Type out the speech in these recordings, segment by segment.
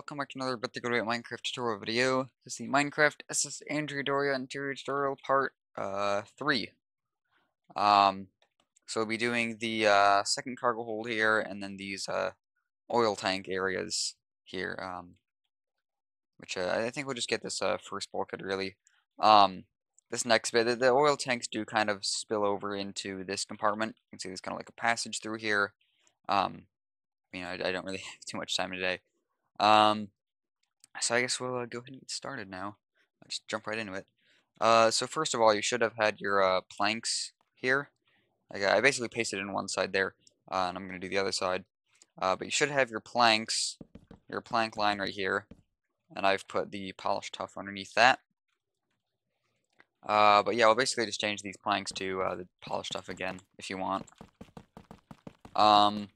welcome back to another Art Deco Italian Minecraft tutorial video. This is the Minecraft SS Andrea Doria interior tutorial part 3. Um, so we'll be doing the second cargo hold here, and then these oil tank areas here, which I think we'll just get this first bulkhead really. This next bit, the oil tanks do kind of spill over into this compartment. You can see there's kind of like a passage through here. I don't really have too much time today. So I guess we'll go ahead and get started now. I'll just jump right into it. So first of all, you should have had your planks here. I basically pasted in one side there, and I'm going to do the other side. But you should have your planks, your plank line right here, and I've put the polished tuff underneath that. But yeah, I'll basically just change these planks to the polished tuff again, if you want. And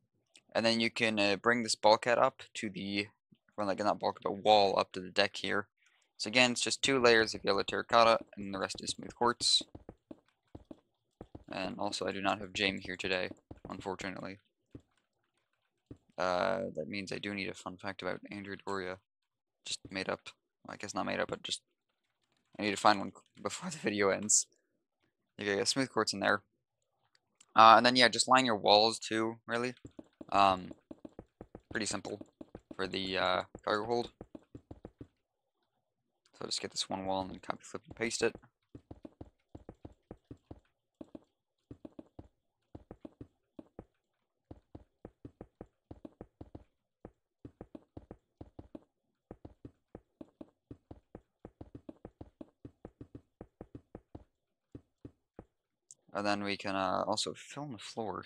then you can bring this bulkhead up to the, well, like not bulkhead, but wall up to the deck here. So again, it's just 2 layers of yellow terracotta, and the rest is smooth quartz. And also, I do not have Jamie here today, unfortunately. That means I do need a fun fact about Andrea Doria. Just made up. Well, I guess not made up, but just I need to find one before the video ends. Okay, got smooth quartz in there. And then yeah, just line your walls too, really. Pretty simple for the cargo hold. So just get this one wall and then copy, flip, and paste it. And then we can also fill in the floor.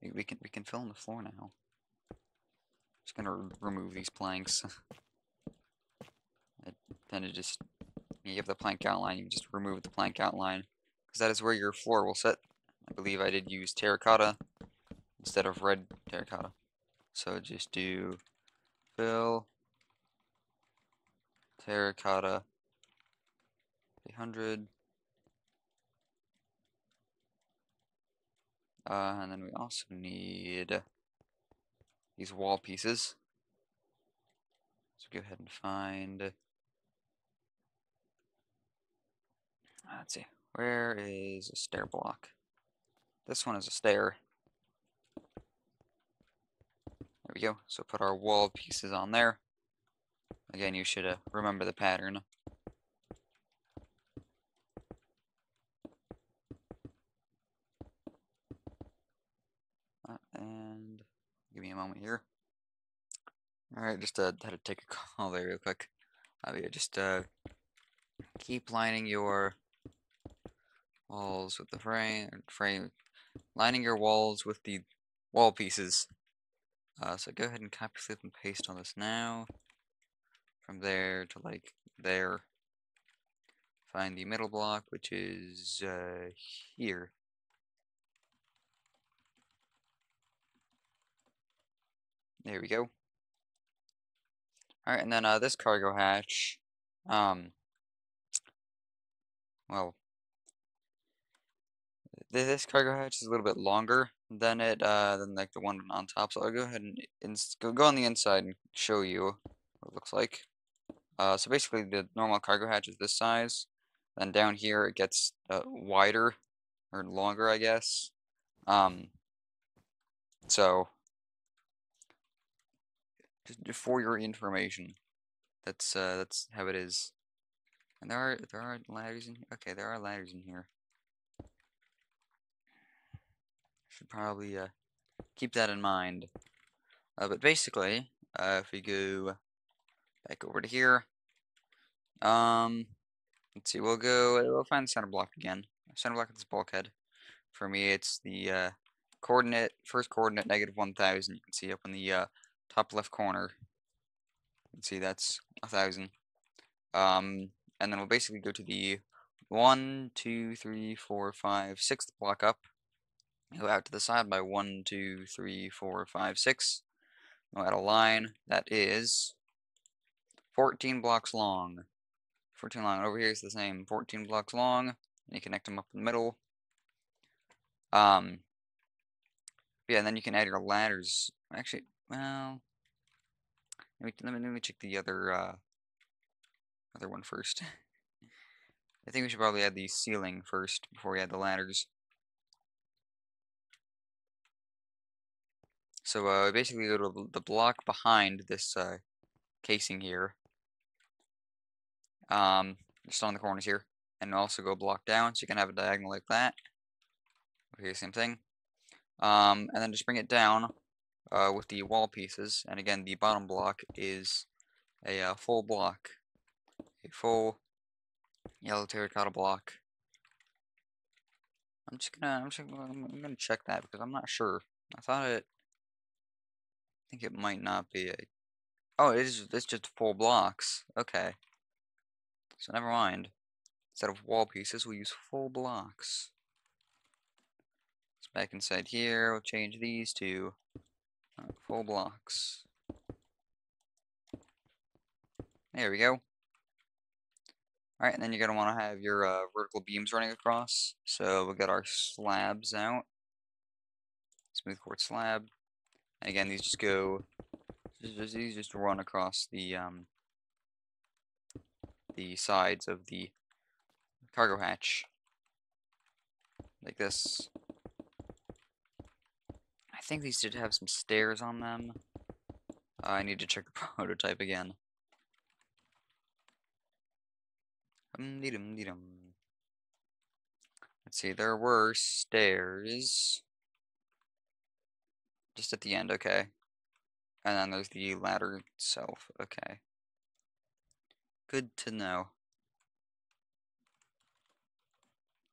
We can fill in the floor now. Just gonna remove these planks. Then it just, you have the plank outline, you just remove the plank outline, because that is where your floor will sit. I believe I did use terracotta instead of red terracotta. So just do fill terracotta 800. And then we also need these wall pieces. So go ahead and find, let's see, where is a stair block? This one is a stair. There we go. So put our wall pieces on there. Again, you should remember the pattern. And give me a moment here. Alright, just had to take a call there real quick. Yeah, just keep lining your walls with the lining your walls with the wall pieces. So go ahead and copy, flip, and paste all this now. From there to like there. Find the middle block, which is here. There we go. Alright, and then this cargo hatch, well, this cargo hatch is a little bit longer than than like the one on top, so I'll go ahead and go on the inside and show you what it looks like. So basically the normal cargo hatch is this size, then down here it gets wider, or longer, I guess. So just for your information, that's how it is. And there are ladders in here. Okay, there are ladders in here. Should probably keep that in mind. But basically, if we go back over to here, let's see, we'll find the center block again. Center block of this bulkhead. For me, it's the first coordinate -1000. You can see up in the top left corner. You can see that's 1000. And then we'll basically go to the 1, 2, 3, 4, 5, 6th block up. Go out to the side by 1, 2, 3, 4, 5, 6. We'll add a line that is 14 blocks long. 14 long. Over here is the same. 14 blocks long. And you connect them up in the middle. Yeah, and then you can add your ladders. Actually, well, Let me check the other one first. I think we should probably add the ceiling first before we add the ladders. So basically go to the block behind this casing here. Just on the corners here, and also go block down, so you can have a diagonal like that. Okay, same thing. And then just bring it down with the wall pieces, and again, the bottom block is a full block, a full yellow terracotta block. I'm gonna check that because I'm not sure. I think it might not be a. Oh, it's just full blocks. Okay, so never mind. Instead of wall pieces, we'll use full blocks. So back inside here, we'll change these to full blocks. There we go. Alright, and then you're going to want to have your vertical beams running across. So we'll get our slabs out. Smooth quartz slab. And again, these just go, these just run across the sides of the cargo hatch. Like this. I think these did have some stairs on them. I need to check the prototype again. Let's see, there were stairs. Just at the end, okay. And then there's the ladder itself, okay. Good to know.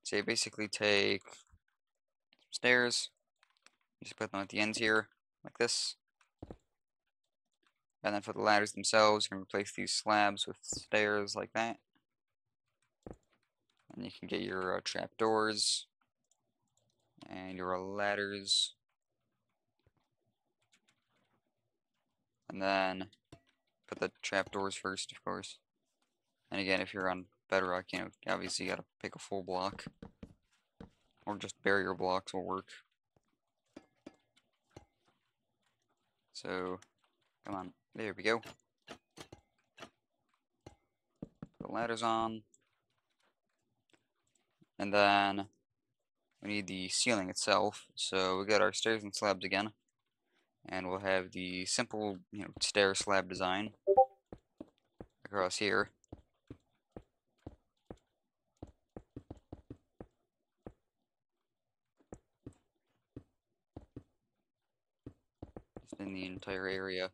So you basically take stairs, just put them at the ends here, like this. And then for the ladders themselves, you can replace these slabs with stairs like that. And you can get your trapdoors and your ladders. And then put the trapdoors first, of course. And again, if you're on bedrock, you know, obviously you gotta pick a full block. Or just barrier blocks will work. So, come on, there we go. The ladders on. And then we need the ceiling itself. So we got our stairs and slabs again. And we'll have the simple, you know, stair slab design across here. Just in the entire area.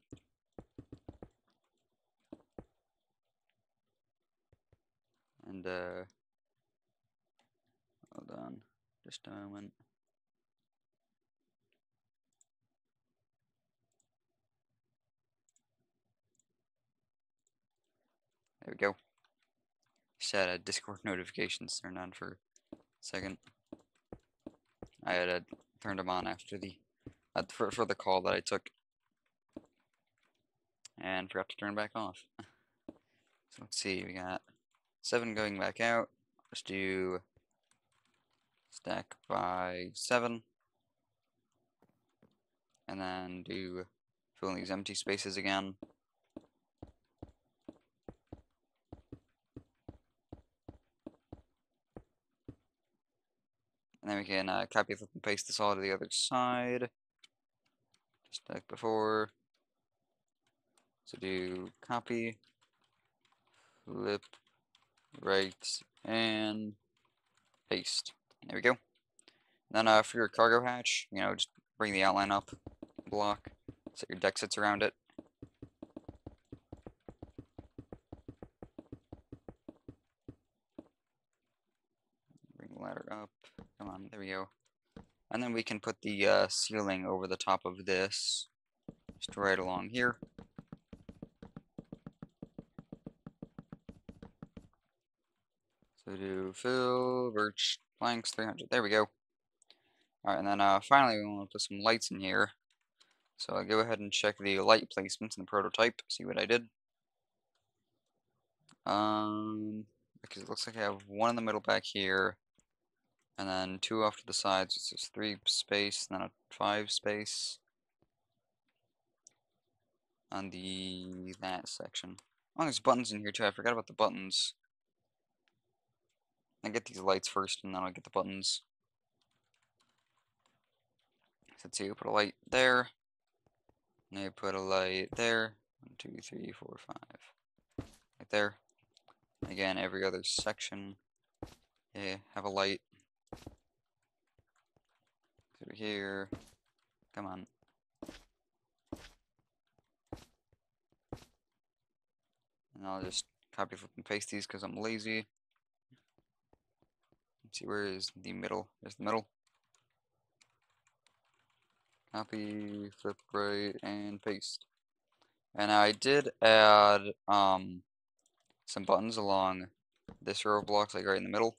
And hold on, just a moment. There we go. Just had a Discord notifications turned on for a second. I had turned them on after the for the call that I took, and forgot to turn back off. So let's see, we got 7 going back out. Let's do stack by 7, and then do fill in these empty spaces again. And then we can copy, flip, and paste this all to the other side, just like before. So do copy, flip, right, and paste. There we go. Then for your cargo hatch, you know, just bring the outline up, block, so your deck sits around it. Bring the ladder up. Come on, there we go. And then we can put the ceiling over the top of this, just right along here. So do fill, birch, planks, 300. There we go. Alright, and then finally we want to put some lights in here. So I'll go ahead and check the light placements in the prototype, see what I did. Because it looks like I have one in the middle back here, and then 2 off to the sides. It's just 3 space, and then a 5 space. on that section. Oh, there's buttons in here too. I forgot about the buttons. I get these lights first, and then I'll get the buttons. So let's see, you put a light there. And you put a light there. 1, 2, 3, 4, 5. Right there. Again, every other section. Yeah, have a light. Through here. Come on. And I'll just copy, flip, and paste these because I'm lazy. Let's see, where is the middle? There's the middle. Copy, flip right, and paste. And now I did add some buttons along this row of blocks, like right in the middle.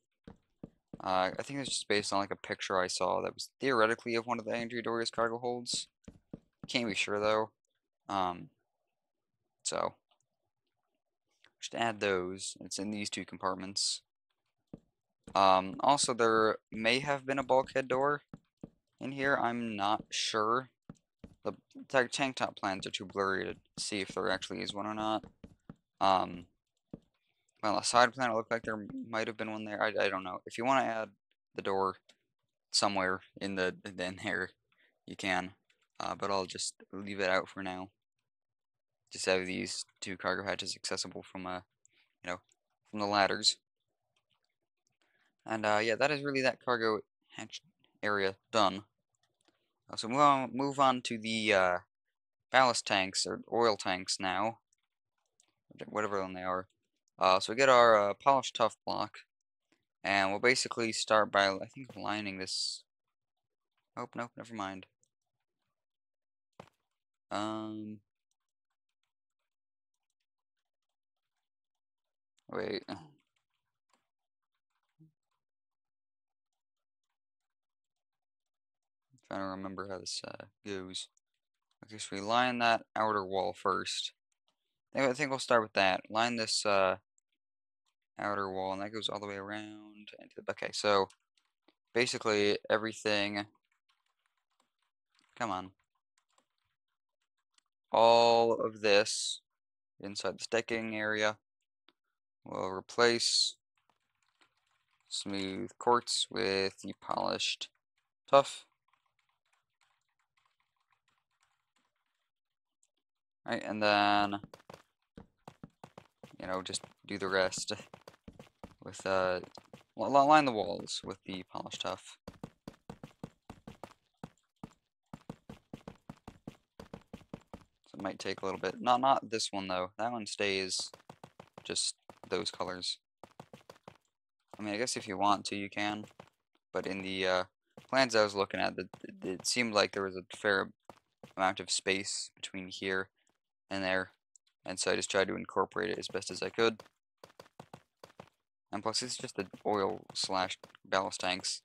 I think it's just based on like a picture I saw that was theoretically of one of the Andrea Doria's cargo holds. Can't be sure though. So just add those. It's in these two compartments. Also, there may have been a bulkhead door in here. I'm not sure. The tank top plans are too blurry to see if there actually is one or not. Well, a side plan, it looked like there might have been one there. I don't know. If you want to add the door somewhere in there, you can. But I'll just leave it out for now. Just have these two cargo hatches accessible from from the ladders. And yeah, that is really that cargo hatch area done. So move on to the ballast tanks or oil tanks now, whatever one they are. So we get our polished tough block, and we'll basically start by I think lining this. Oh nope, never mind. Wait. Trying to remember how this goes. Okay, so we line that outer wall first. I think we'll start with that. Line this outer wall, and that goes all the way around. Okay, so basically everything. Come on. All of this inside the decking area will replace smooth quartz with the polished tough. Right, and then just do the rest with line the walls with the polished tough. So it might take a little bit. Not this one though. That one stays just those colors. I mean, I guess if you want to, you can. But in the plans I was looking at, it seemed like there was a fair amount of space between here and there. And so I just tried to incorporate it as best as I could. And plus, it's just the oil / ballast tanks.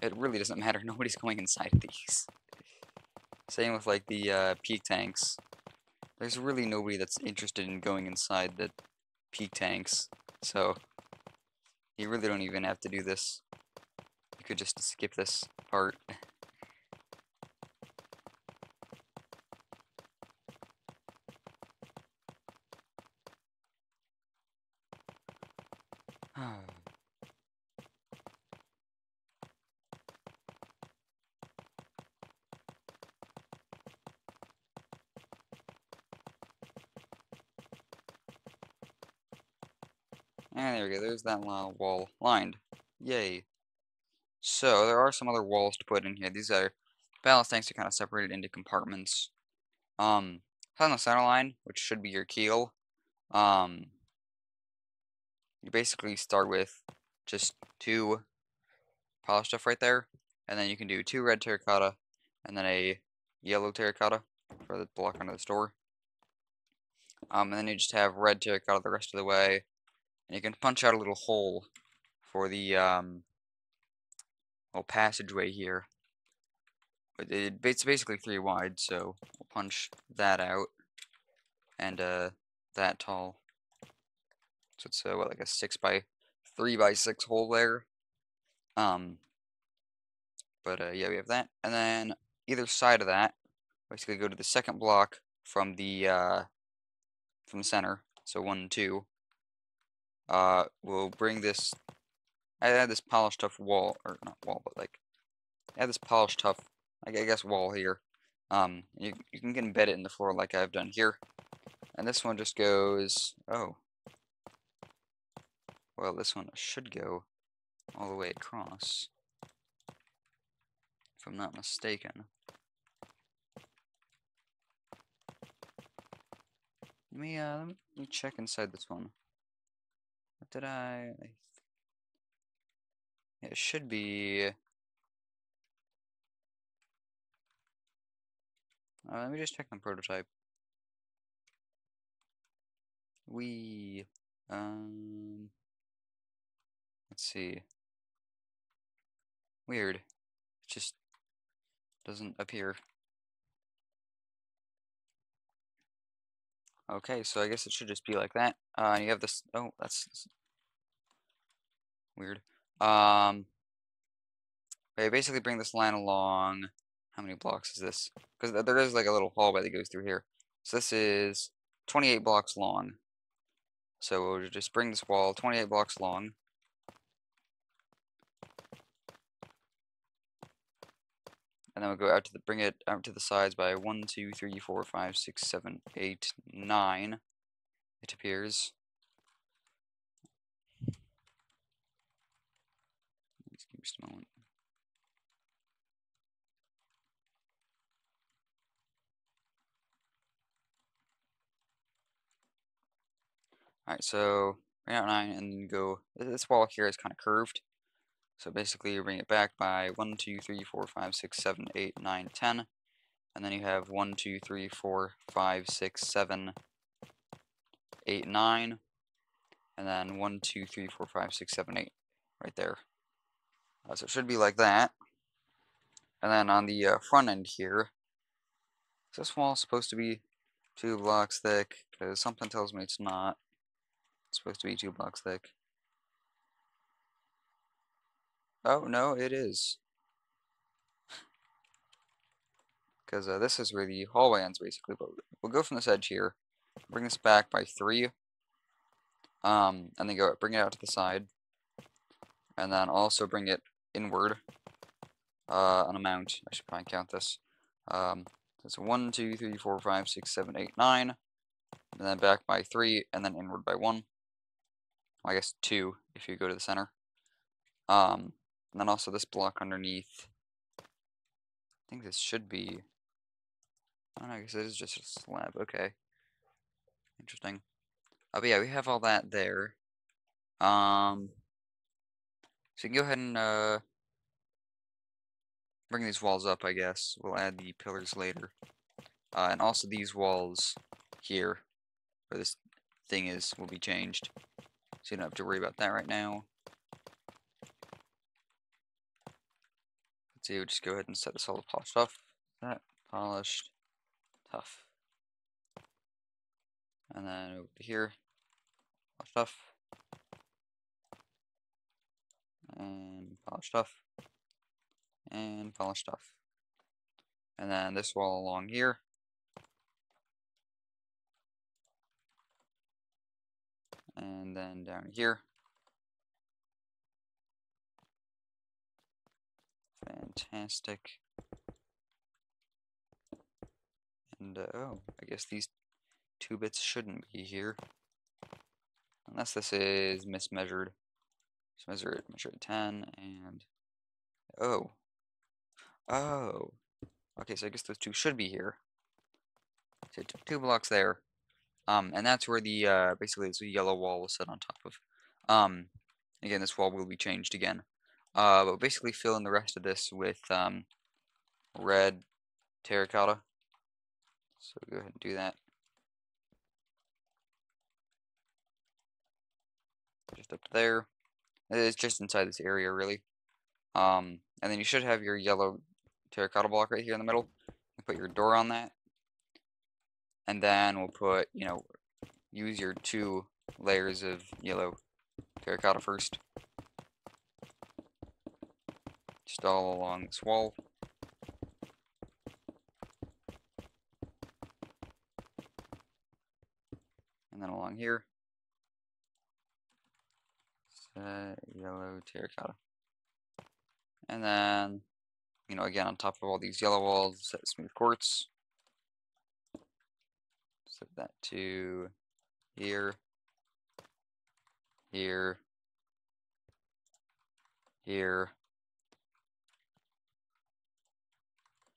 It really doesn't matter. Nobody's going inside of these. Same with like the peak tanks. There's really nobody that's interested in going inside the peak tanks. So you really don't even have to do this. You could just skip this part. And there we go, there's that wall lined. Yay. So, there are some other walls to put in here. These are ballast tanks are kind of separated into compartments. On the center line, which should be your keel, you basically start with just 2 polished stuff right there, and then you can do 2 red terracotta, and then a yellow terracotta for the block under the store. And then you just have red terracotta the rest of the way, and you can punch out a little hole for the little passageway here. But it's basically 3 wide, so we'll punch that out, and that tall. So it's what, like a 6 by 3 by 6 hole there. But yeah, we have that, and then either side of that, basically go to the second block from the center. So 1 and 2. We'll bring this. I add this polished tough wall, or not wall, but like add this polished tough, I guess wall here. You can embed it in the floor like I've done here. And this one just goes, oh, well, this one should go all the way across, if I'm not mistaken. Let me check inside this one. What did I? It should be. Let me just check the prototype. Let's see. Weird. It just doesn't appear. Okay, so I guess it should just be like that. And you have this. Oh, that's weird. Okay, basically bring this line along. How many blocks is this? Because there is like a little hallway that goes through here. So this is 28 blocks long. So we'll just bring this wall 28 blocks long. And then we'll go out to bring it out to the sides by 1, 2, 3, 4, 5, 6, 7, 8, 9. It appears. Just give me just a moment. Alright, so bring out 9 and then go. This wall here is kind of curved. So basically you bring it back by 1, 2, 3, 4, 5, 6, 7, 8, 9, 10. And then you have 1, 2, 3, 4, 5, 6, 7, 8, 9. And then 1, 2, 3, 4, 5, 6, 7, 8. Right there. So it should be like that. And then on the front end here, is this wall supposed to be 2 blocks thick? Because something tells me it's not. It's supposed to be 2 blocks thick. Oh, no, it is. Because this is where the hallway ends, basically. But we'll go from this edge here, bring this back by 3, and then bring it out to the side, and then also bring it inward an amount. I should probably count this. So it's 1, 2, 3, 4, 5, 6, 7, 8, 9, and then back by 3, and then inward by 1. Well, I guess 2 if you go to the center. And then also this block underneath. I think this should be. Oh, no, I guess it is just a slab. Okay. Interesting. But yeah, we have all that there. So you can go ahead and bring these walls up, I guess. We'll add the pillars later. And also these walls here, where this thing is, will be changed. So you don't have to worry about that right now. Let's see, we'll just go ahead and set this all to polished tough. That, polished, tough. And then over to here, polished tough. And polished tough. And polished tough. And then this wall along here. And then down here. Fantastic. And, oh, I guess these 2 bits shouldn't be here. Unless this is mismeasured. Just measure it 10, and, oh. Oh. Okay, so I guess those 2 should be here. So 2 blocks there. And that's where the, basically it's a yellow wall will sit on top of. Again, this wall will be changed again. But basically fill in the rest of this with, red terracotta. So go ahead and do that. Just up to there. It's just inside this area, really. And then you should have your yellow terracotta block right here in the middle. You put your door on that. And then we'll put, use your 2 layers of yellow terracotta first. Just all along this wall. along here. Set yellow terracotta. And then, again, on top of all these yellow walls, set smooth quartz. Set that to here, here, here,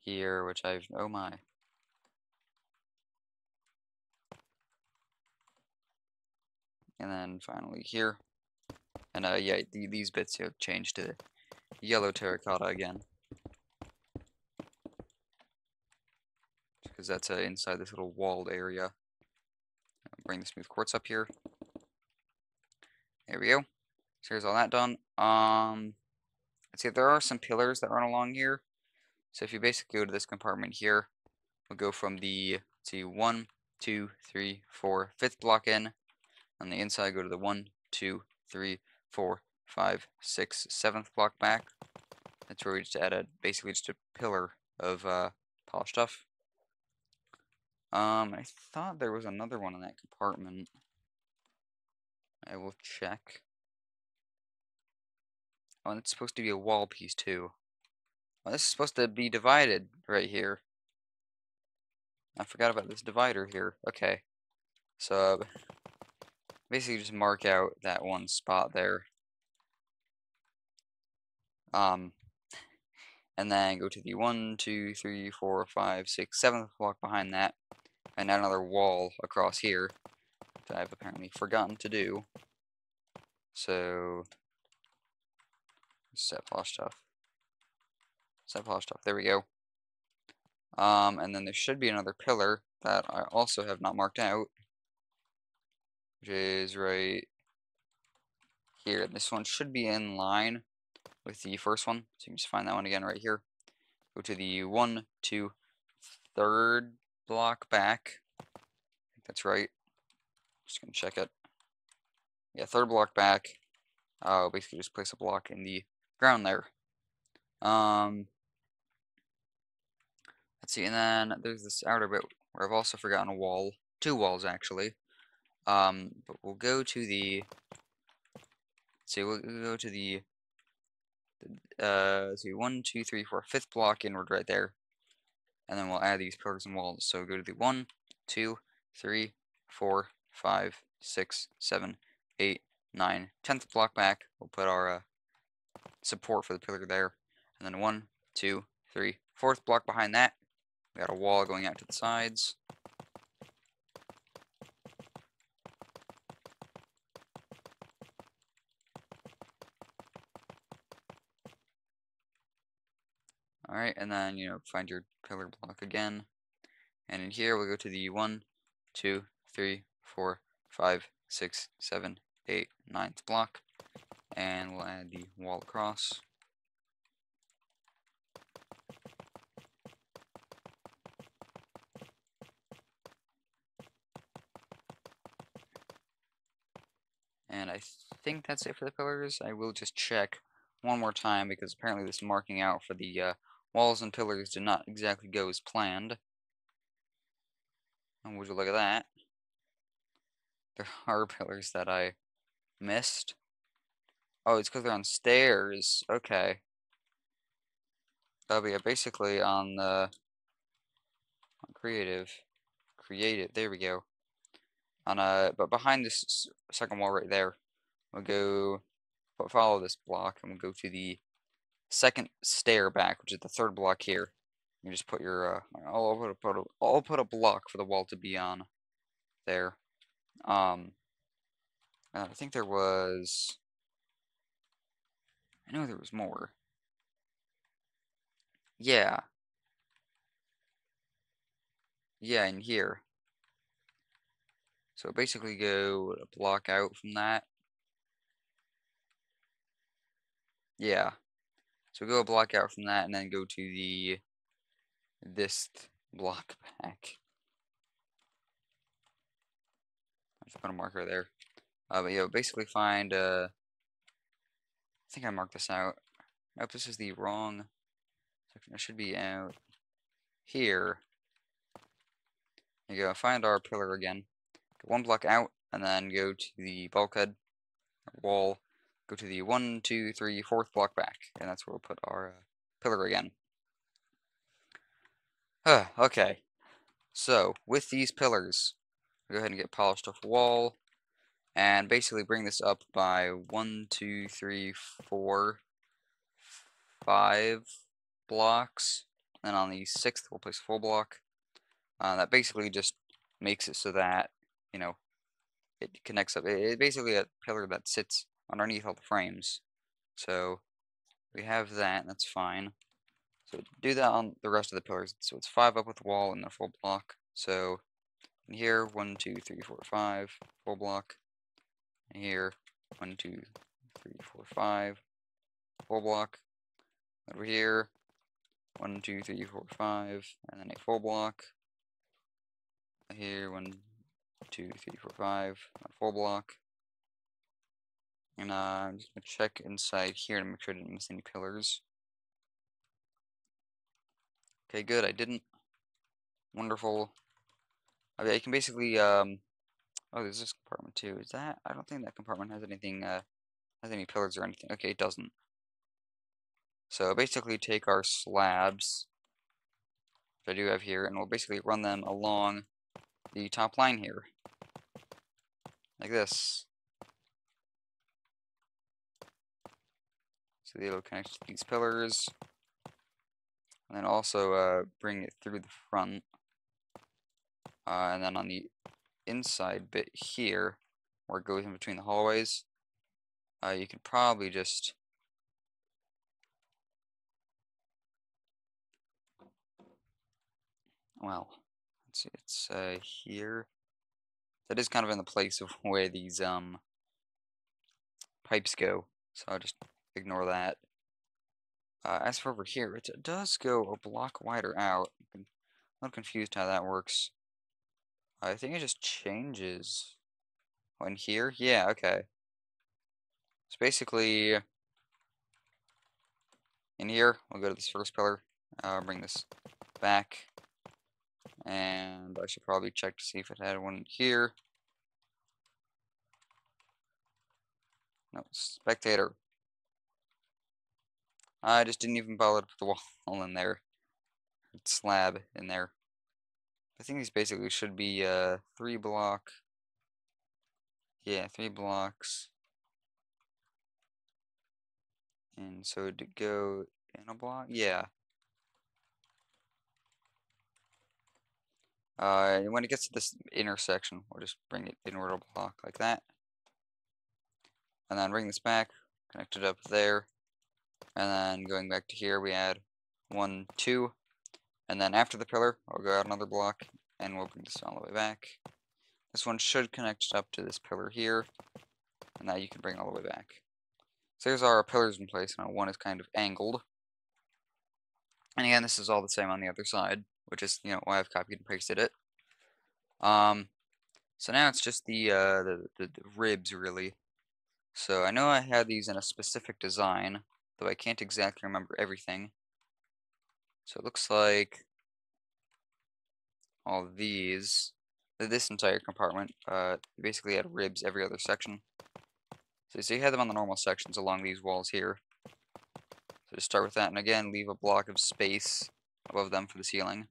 here, which oh my. And then finally here. And yeah, these bits have changed to yellow terracotta again. Because that's inside this little walled area. I'll bring the smooth quartz up here. There we go. So here's all that done. Let's see, there are some pillars that run along here. So if you basically go to this compartment here, we'll go from the, let's see, 1, 2, 3, 4, 5th block in. On the inside, go to the 1, 2, 3, 4, 5, 6, 7th block back. That's where we just add basically just a pillar of polished stuff. I thought there was another one in that compartment. I will check. Oh, and it's supposed to be a wall piece too. Oh, this is supposed to be divided right here. I forgot about this divider here. Okay. So basically just mark out that one spot there. And then go to the 1, 2, 3, 4, 5, 6, 7th block behind that, and add another wall across here that I've apparently forgotten to do. So set polished stuff. Set polished stuff. There we go. And then there should be another pillar that I also have not marked out, which is right here. This one should be in line with the first one, so you can just find that one again right here. Go to the 1, 2, 3rd block back. I think that's right. Just gonna check it. Yeah, 3rd block back. Basically just place a block in the ground there. Let's see, and then there's this outer bit where I've also forgotten a wall. 2 walls actually. But we'll go to the. Let's see, we'll go to the. Let's see, 1, 2, 3, 4, 5th block inward right there. And then we'll add these pillars and walls. So go to the 1, 2, 3, 4, 5, 6, 7, 8, 9, 10th block back. We'll put our support for the pillar there. And then 1, 2, 3, 4th block behind that. We got a wall going out to the sides. Alright, and then, find your pillar block again. And in here, we'll go to the 1, 2, 3, 4, 5, 6, 7, 8, 9th block. And we'll add the wall across. And I think that's it for the pillars. I will just check one more time because apparently this marking out for the walls and pillars did not exactly go as planned. And would you look at that? There are pillars that I missed. Oh, it's because they're on stairs. Okay. But yeah, basically on the creative, there we go. But behind this second wall right there, we'll go follow this block and we'll go to the second stair back, which is the 3rd block here. You just put your I'll put a block for the wall to be on there. I think there was. I know there was more. Yeah. Yeah, in here. So basically go a block out from that. Yeah. So go a block out from that and then go to this block back. I'll put a marker there. But yeah, basically find I think I marked this out. Nope, this is the wrong section. It should be out here. There you go, find our pillar again. Go 1 block out, and then go to the bulkhead, wall, go to the 1, 2, 3, 4th block back, and that's where we'll put our pillar again. Okay, so with these pillars, go ahead and get polished off the wall, and basically bring this up by 1, 2, 3, 4, 5 blocks, and on the 6th we'll place a full block. That basically just makes it so that, you know, it connects up. It's basically a pillar that sits underneath all the frames. So we have that, and that's fine. So do that on the rest of the pillars. So it's 5 up with the wall and a full block. So in here, 1, 2, 3, 4, 5, full block. And here, 1, 2, 3, 4, 5, full block. Over here, 1, 2, 3, 4, 5, and then a full block. Here, 1, 2, 3, 4, 5, a full block. And I'm just gonna check inside here to make sure I didn't miss any pillars. Okay, good, I didn't. Wonderful. Okay, you can basically, oh, there's this compartment too. Is that, I don't think that compartment has anything, has any pillars or anything. Okay, it doesn't. So basically take our slabs, which I do have here, and we'll basically run them along the top line here. Like this. So they'll connect to these pillars. And then also bring it through the front. And then on the inside bit here, where it goes in between the hallways, you can probably just well, let's see, it's here. That is kind of in the place of where these pipes go, so I'll just ignore that. As for over here, it does go a block wider out. I'm a little confused how that works. I think it just changes. Oh, in here? Yeah, okay. So basically, in here, we'll go to this first pillar, bring this back, and I should probably check to see if it had one here. No, spectator. I just didn't even bother to put the wall in there. Slab in there. I think these basically should be 3 block. Yeah, 3 blocks. And so to go in a block? Yeah. When it gets to this intersection, we'll just bring it inward a block like that. And then bring this back, connect it up there. And then going back to here, we add 1, 2. And then after the pillar, we'll go out another block, and we'll bring this all the way back. This one should connect up to this pillar here, and now you can bring all the way back. So there's our pillars in place. Now one is kind of angled. And again, this is all the same on the other side, which is, you know, why I've copied and pasted it. So now it's just the ribs, really. So I know I had these in a specific design, though I can't exactly remember everything. So it looks like all these, this entire compartment, basically had ribs every other section. So you had them on the normal sections along these walls here. So just start with that, and again, leave a block of space above them for the ceiling.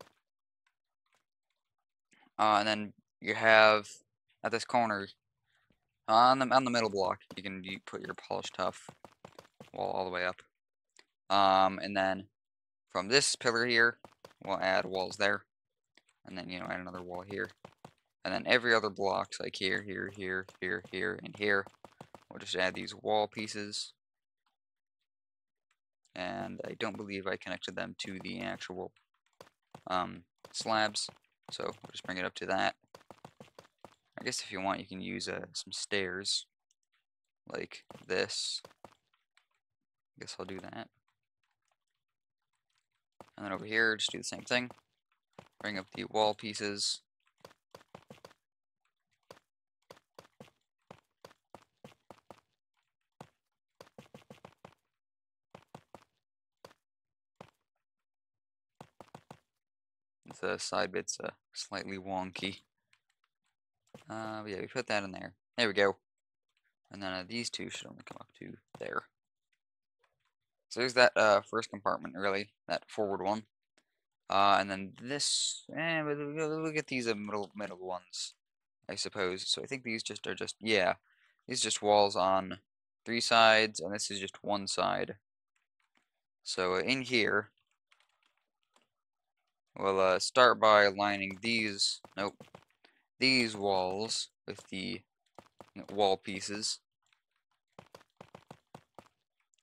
And then you have, at this corner, on the middle block, you put your polished tough wall all the way up. And then from this pillar here, we'll add walls there. And then, you know, add another wall here. And then every other block, like here, here, here, here, here, and here, we'll just add these wall pieces. And I don't believe I connected them to the actual slabs, so we'll just bring it up to that. I guess if you want, you can use some stairs, like this. I guess I'll do that. And then over here, just do the same thing. Bring up the wall pieces. The side bit's slightly wonky. But yeah, we put that in there. There we go. And then these two should only come up to there. So there's that first compartment, really, that forward one. And then this, we'll get these middle ones, I suppose. So I think these are just, yeah, these are just walls on 3 sides, and this is just 1 side. So in here, we'll start by lining these, these walls with the wall pieces.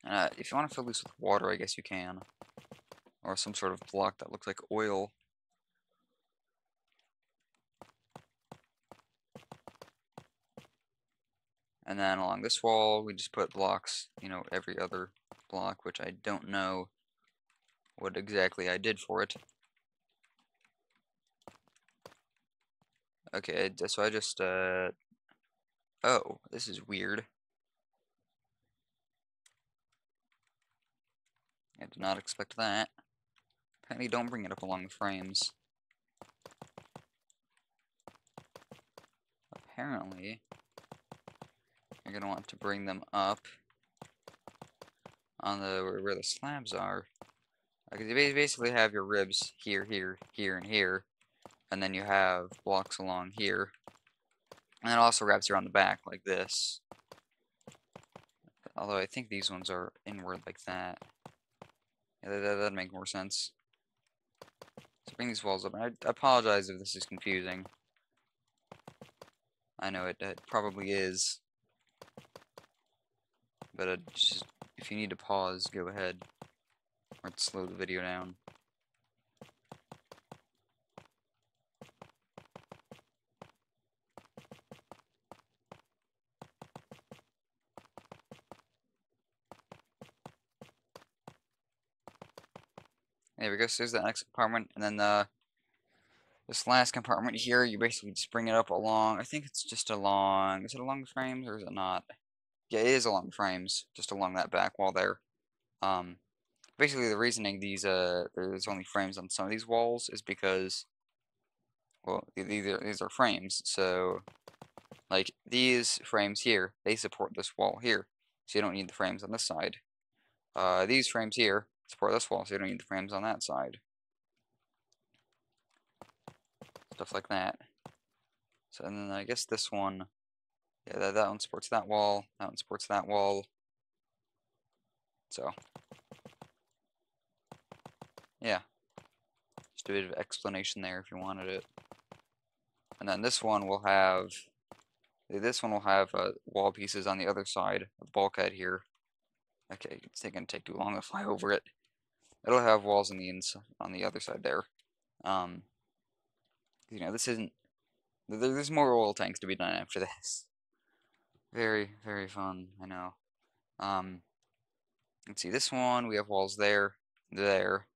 If you want to fill this with water, I guess you can. Or some sort of block that looks like oil. And then along this wall, we just put blocks, every other block, which I don't know what exactly I did for it. Okay, so I just, oh, this is weird. I did not expect that. Apparently don't bring it up along the frames. Apparently, you're going to want to bring them up on where the slabs are. Because you basically have your ribs here, here, here, and here. And then you have blocks along here. And it also wraps around the back like this. Although I think these ones are inward like that. Yeah, that'd make more sense. So bring these walls up. And I apologize if this is confusing. I know it probably is. But just, if you need to pause, go ahead. Or slow the video down. There we go, so there's that next compartment, and then this last compartment here, you basically just bring it up along, I think it's just along, is it along the frames, or is it not? Yeah, it is along the frames, just along that back wall there. Basically the reasoning there's only frames on some of these walls is because, well, these are frames, so, like, these frames here, they support this wall here, so you don't need the frames on this side. These frames here support this wall, so you don't need the frames on that side. Stuff like that. So, and then I guess this one, yeah, that one supports that wall, that one supports that wall. So, yeah. Just a bit of explanation there if you wanted it. And then this one will have wall pieces on the other side of the bulkhead here. Okay, it's gonna take too long to fly over it. It'll have walls on the inside, on the other side there. This isn't. There's more oil tanks to be done after this. Very, very fun. I know. Let's see. This one we have walls there, there.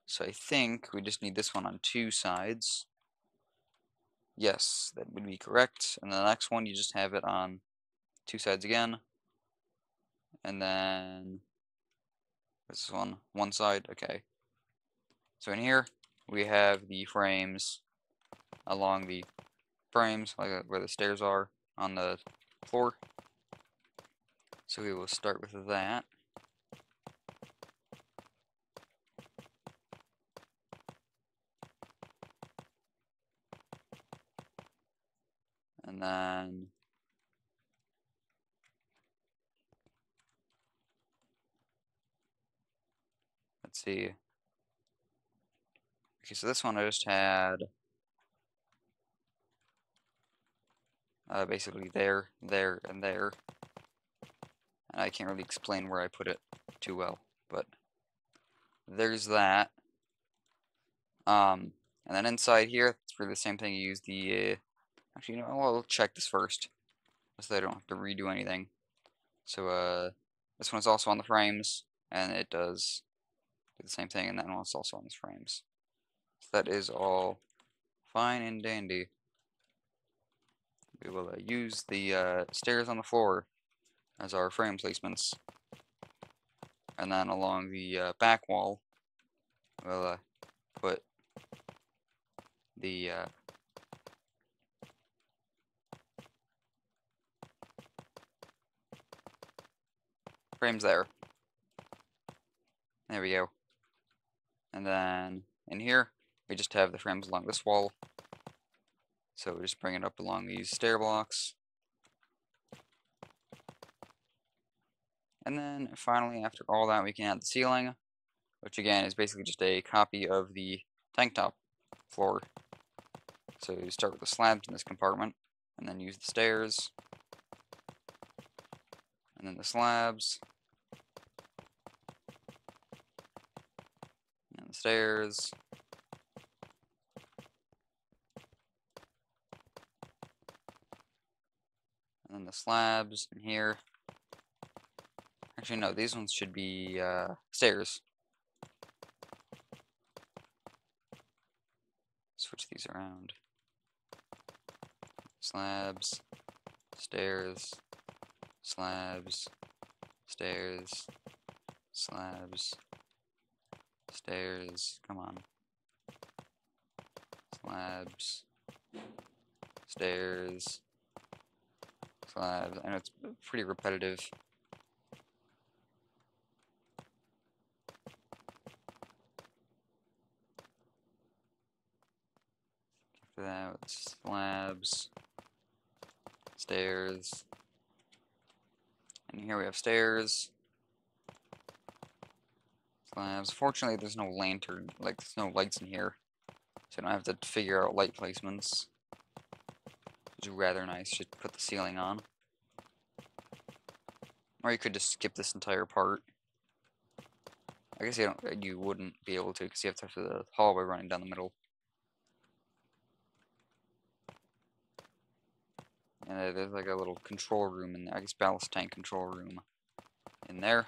So I think we just need this one on 2 sides. Yes, that would be correct. And the next one you just have it on 2 sides again. And then this one side. Okay. So in here we have the frames along the frames, like where the stairs are on the floor. So we will start with that. And then let's see. Okay, so this one I just had basically there, there, and there. And I can't really explain where I put it too well, but there's that. And then inside here, it's for the same thing. You use the actually, I'll check this first, so I don't have to redo anything. So this one's also on the frames, and it does do the same thing, and that one's also on the frames. So that is all fine and dandy. We will use the stairs on the floor as our frame placements. And then along the back wall, we'll put the frames there. There we go. And then in here, we just have the frames along this wall. So we just bring it up along these stair blocks. And then finally, after all that, we can add the ceiling, which again is basically just a copy of the tank top floor. So you start with the slabs in this compartment, and then use the stairs, and then the slabs, and the stairs, and then the slabs in here. Actually, no, these ones should be stairs. Switch these around. Slabs, stairs, slabs, stairs, slabs, stairs, come on. Slabs, stairs, slabs. I know it's pretty repetitive. After that, slabs, stairs, and here we have stairs, slabs. Fortunately, there's no lantern, like there's no lights in here, so I don't have to figure out light placements. Which is rather nice. Just put the ceiling on, or you could just skip this entire part. I guess you wouldn't be able to, because you have to have the hallway running down the middle. And there's like a little control room in there. I guess ballast tank control room in there.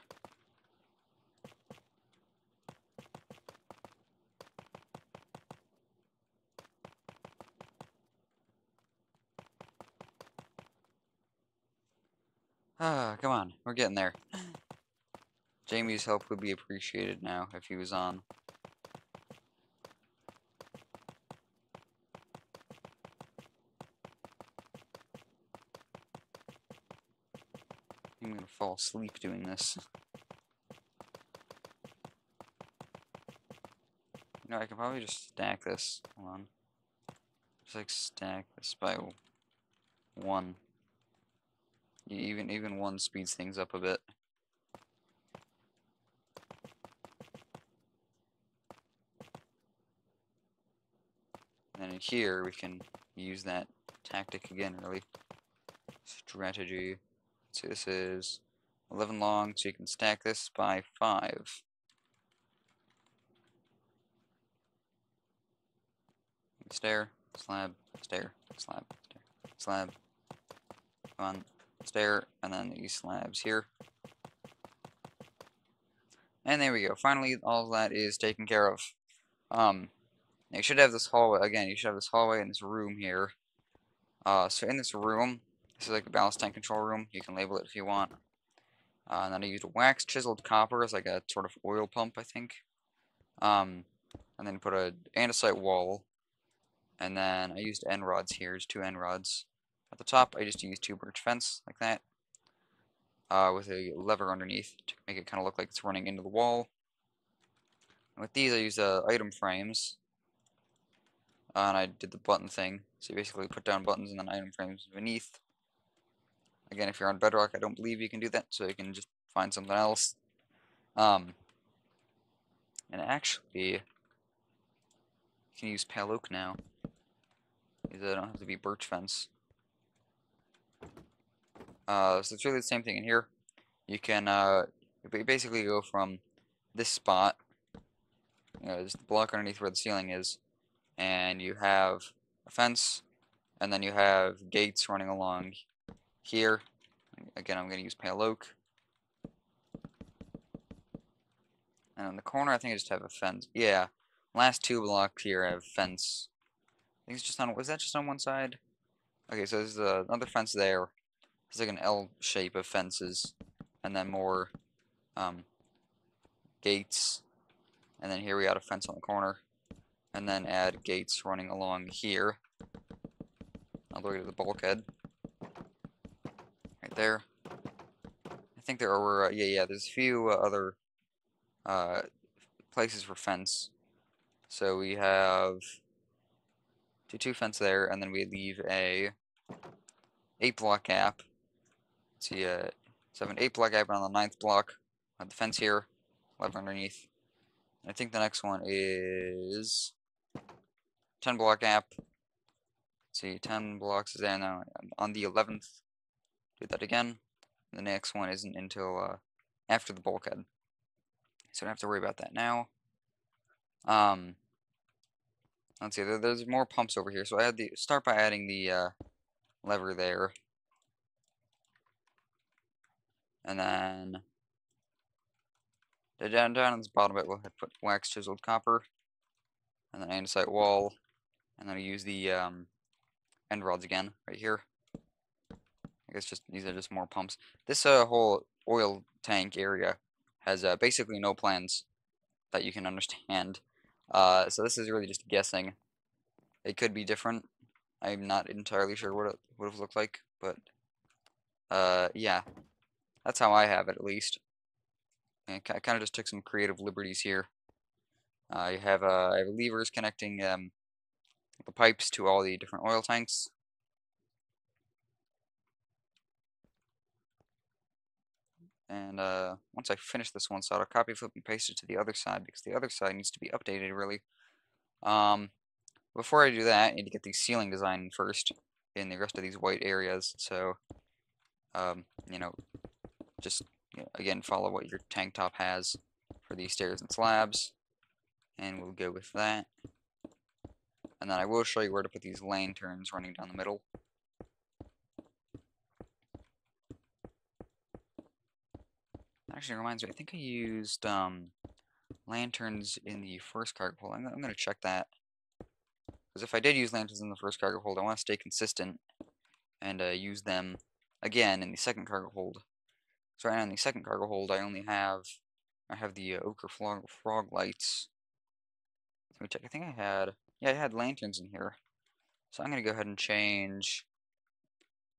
Ah, come on, we're getting there. Jamie's help would be appreciated now if he was on. I'm gonna fall asleep doing this. You know, I can probably just stack this. Hold on. Just like stack this by one. Even one speeds things up a bit. And in here we can use that tactic again, really. Strategy. Let's see, this is 11 long, so you can stack this by 5. Stair, slab, stair, slab, stair, slab. Come on, stair, and then these slabs here. And there we go. Finally, all of that is taken care of. You should have this hallway, again, you should have this hallway and this room here. So in this room, this is like the ballast tank control room. You can label it if you want. And then I used wax chiseled copper as like a sort of oil pump, I think. And then put a andesite wall. And then I used end rods here, just 2 end rods. At the top, I just used 2 birch fence, like that. With a lever underneath to make it kind of look like it's running into the wall. And with these, I used item frames. And I did the button thing. So you basically put down buttons and then item frames beneath. Again, if you're on Bedrock, I don't believe you can do that, so you can just find something else. And actually, you can use pale oak now. Because I don't have to be birch fence. So it's really the same thing in here. You can basically go from this spot, just the block underneath where the ceiling is, and you have a fence, and then you have gates running along here. Again, I'm going to use pale oak. And in the corner, I think I just have a fence. Yeah, last 2 blocks here have fence. I think it's just on, was that just on one side? Okay, so there's another fence there. It's like an L shape of fences, and then more gates. And then here we got a fence on the corner, and then add gates running along here. All the way to the bulkhead. Right there. I think there were, yeah, there's a few other places for fence. So we have two fence there, and then we leave a 8-block gap. Let's see, so I have an 8-block gap on the 9th block. I have the fence here, lever underneath. And I think the next one is 10-block gap. Let's see, 10 blocks is there now. On the 11th, do that again. The next one isn't until after the bulkhead, so I don't have to worry about that now. Let's see, there's more pumps over here. So I had to start by adding the lever there, and then down on this bottom bit, we'll put wax chiseled copper, and then andesite wall, and then I use the end rods again right here. I guess just these are just more pumps. This whole oil tank area has basically no plans that you can understand. So this is really just guessing. It could be different. I'm not entirely sure what it would have looked like, but yeah, that's how I have it at least. And I kind of just took some creative liberties here. I have levers connecting the pipes to all the different oil tanks. And once I finish this one side, I'll copy, flip, and paste it to the other side because the other side needs to be updated really. Before I do that, I need to get the ceiling design first in the rest of these white areas. So, you know, just again follow what your tank top has for these stairs and slabs, and we'll go with that. And then I will show you where to put these lanterns running down the middle. Actually, reminds me, I think I used lanterns in the first cargo hold. I'm going to check that. Because if I did use lanterns in the first cargo hold, I want to stay consistent and use them again in the second cargo hold. So right now in the second cargo hold, I have the ochre frog lights. Let me check. I think I had lanterns in here. So I'm going to go ahead and change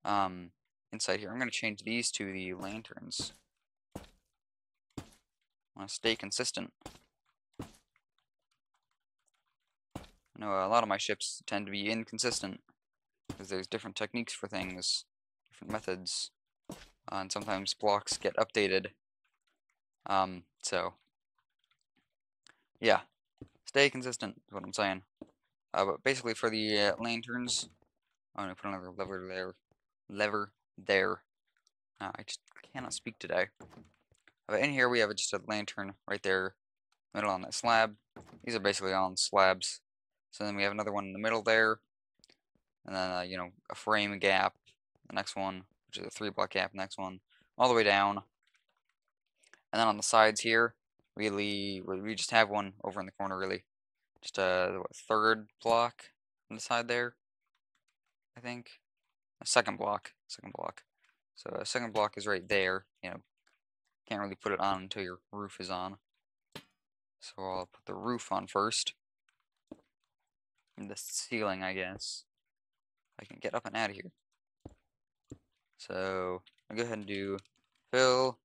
inside here. I'm going to change these to the lanterns. I want to stay consistent. I know a lot of my ships tend to be inconsistent because there's different techniques for things, different methods, and sometimes blocks get updated. So yeah, stay consistent is what I'm saying. But basically for the lanterns, I'm gonna put another lever there. I just cannot speak today. But in here we have just a lantern right there, middle on that slab. These are basically on slabs. So then we have another one in the middle there, and then a frame gap. The next one, which is a 3-block gap. Next one, all the way down. And then on the sides here, we just have one over in the corner really. Just a 3rd block on the side there, I think. A second block. So a second block is right there. Can't really put it on until your roof is on. So I'll put the roof on first. And the ceiling, I guess. I can get up and out of here. So I'll go ahead and do fill,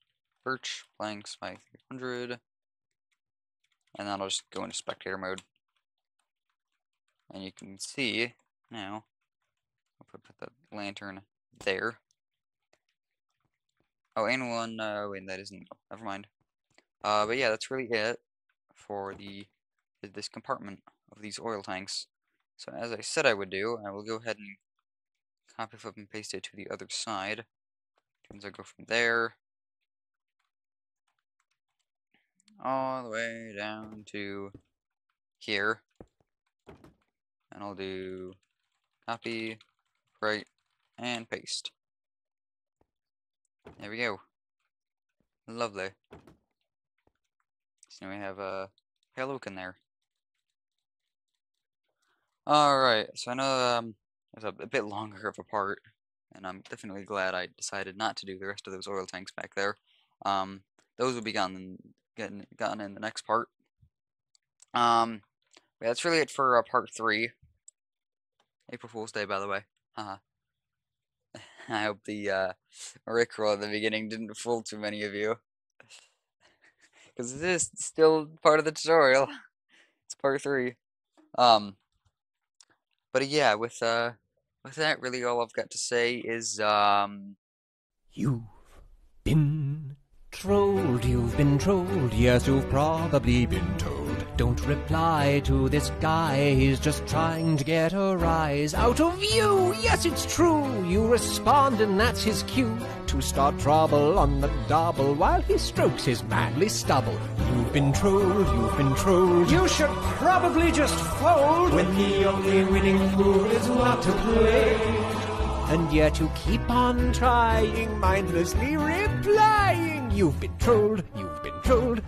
birch, planks by 300. And then I'll just go into spectator mode. And you can see now, I'll put the lantern there. Oh, and one, wait, that isn't, never mind. But yeah, that's really it for this compartment of these oil tanks. So as I said I would do, I will go ahead and copy, flip, and paste it to the other side. As I go from there all the way down to here, and I'll do copy, right, and paste. There we go. Lovely. So now we have a Halo in there. Alright, so I know it's a bit longer of a part, and I'm definitely glad I decided not to do the rest of those oil tanks back there. Those will be gotten in the next part. Yeah, that's really it for part 3. April Fool's Day, by the way. Haha. I hope the Rickroll at the beginning didn't fool too many of you. Because this is still part of the tutorial. It's part 3. But yeah, with that, really all I've got to say is, You've been trolled, you've been trolled, yes, you've probably been told. Don't reply to this guy, he's just trying to get a rise out of you. Yes, it's true, you respond and that's his cue to start trouble on the double while he strokes his manly stubble. You've been trolled, you've been trolled, you should probably just fold when the only winning move is not to play. And yet you keep on trying, mindlessly replying. You've been trolled,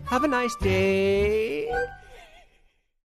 have a nice day.